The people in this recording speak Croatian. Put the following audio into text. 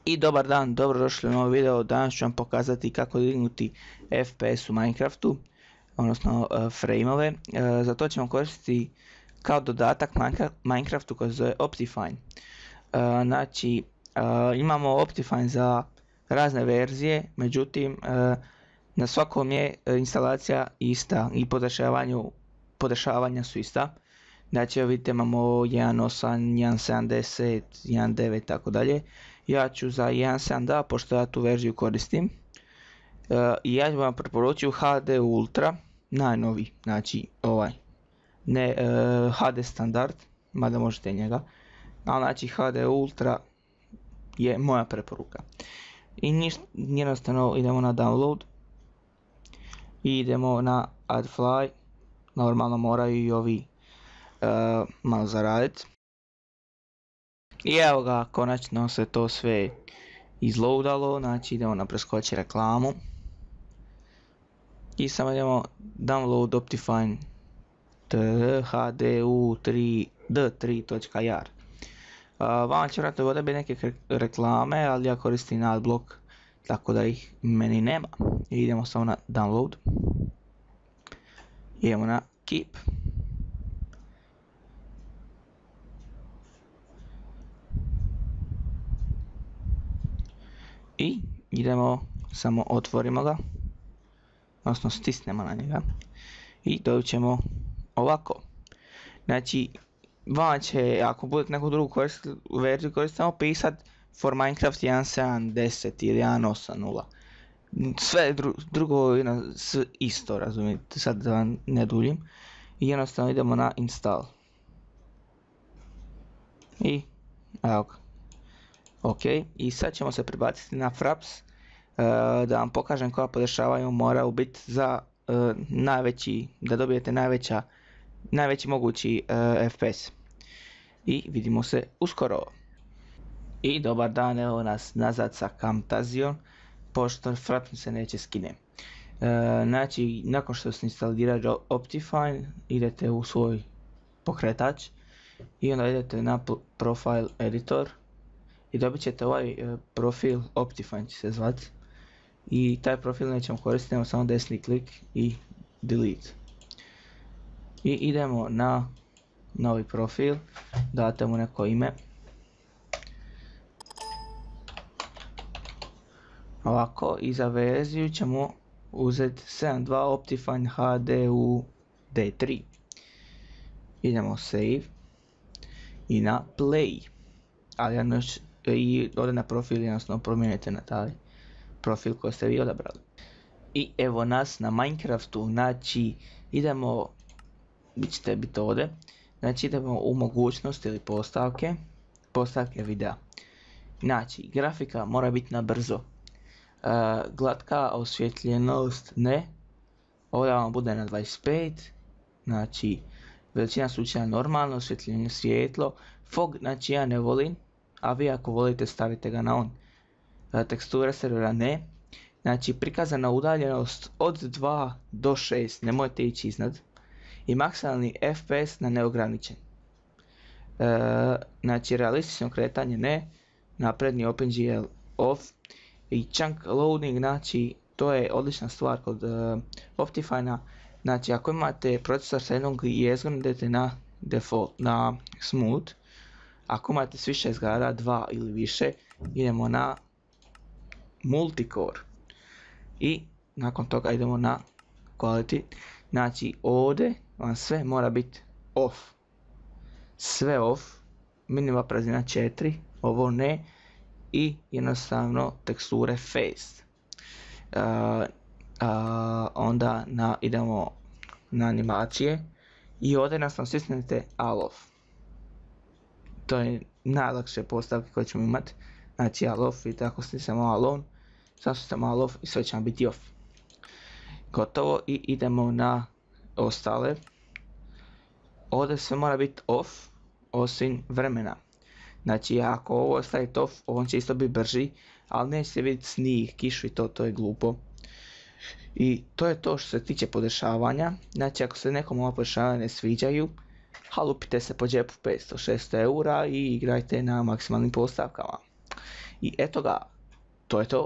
I dobar dan, dobrodošli u novi video. Danas ću vam pokazati kako dignuti FPS u Minecraftu, odnosno frameove. Za to ćemo koristiti kao dodatak Minecraftu koji se zove Optifine. Znači, imamo Optifine za razne verzije, međutim na svakom je instalacija ista i podešavanja su ista. Znači, vidite, imamo 1.8, 1.70, 1.9 tako dalje. Ja ću za 1.7.2 pošto ja tu verziju koristim. I ja ću vam preporučiti HD Ultra, najnoviji, znači ovaj, ne HD standard, mada možete njega, ali znači HD Ultra je moja preporuka. I jednostavno idemo na download i idemo na AdFly, normalno moraju i ovi malo zaraditi. I evo ga, konačno se to sve izloadalo, znači idemo na preskoči reklamu. I samo idemo download Optifine hdu3d3.jar. Vama će vjerojatno ovdje biti neke reklame, ali ja koristim adblock, tako da ih meni nema. I idemo samo na download. Idemo na keep. I idemo, samo otvorimo ga, odnosno stisnemo na njega i dobit ćemo ovako. Znači, vam će, ako budete neku drugu verziju koristiti, samo pisat for Minecraft 1.7.10 ili 1.8.0. Sve drugo je isto, razumijete, sad da vam ne duljim. I jednostavno idemo na install. I evo ga. Ok, i sad ćemo se prebaciti na Fraps, da vam pokažem koja podešavanja moraju biti za da dobijete najveći mogući FPS. I vidimo se uskoro. I dobar dan, evo nas nazad sa Camtasiom, pošto Fraps se neće skine. Znači, nakon što ste instalirali Optifine, idete u svoj pokretač i onda idete na Profile Editor. I dobit ćete ovaj profil, Optifine će se zvati. I taj profil nećemo koristiti, imamo samo desni klik i delete. I idemo na novi profil, date mu neko ime. Ovako, i za verziju ćemo uzeti 7.2 Optifine HDU D3. Idemo save i na play. Ali i ovdje na profil jednostavno promijenite na taj profil koji ste vi odabrali. I evo nas na Minecraftu, znači idemo, bit ćete biti ovdje, znači idemo u mogućnosti ili postavke videa. Znači, grafika mora biti na brzo, glatka osvjetljenost ne, ovdje vam bude na 25, znači veličina slučaja normalno, osvjetljenje svjetlo, fog, znači ja ne volim, a vi ako volite stavite ga na on. Teksture servera ne. Znači, prikazana udaljenost od 2 do 6, nemojte ići iznad. I maksimalni FPS na neograničen. Znači, realistično kretanje ne. Napredni OpenGL off. I chunk loading, znači to je odlična stvar kod Optifine-a. Znači, ako imate procesor sa jednom jezgrom, idete na default, na smooth. Ako imate s više zgrada, 2 ili više, idemo na multicore. I nakon toga idemo na quality. Znači, ovdje vam sve mora biti off. Sve off. Minima praznina 4, ovo ne. I jednostavno teksture face. Onda idemo na animacije. I ovdje jednostavno stisnete all off. To je najlakše postavke koje ćemo imati. Znači all off i tako stisnemo all on. Sad stisnemo all off i sve će nam biti off. Gotovo i idemo na ostale. Ovdje sve mora biti off osim vremena. Znači ako ovo stavite off, on će isto biti brži, ali nećete vidjeti snijeg, kišu i to je glupo. I to je to što se tiče podešavanja. Znači ako se nekom ova podešavanja ne sviđaju, halupite se po džepu 500-600 eura i igrajte na maksimalnim postavkama. I eto ga, to je to.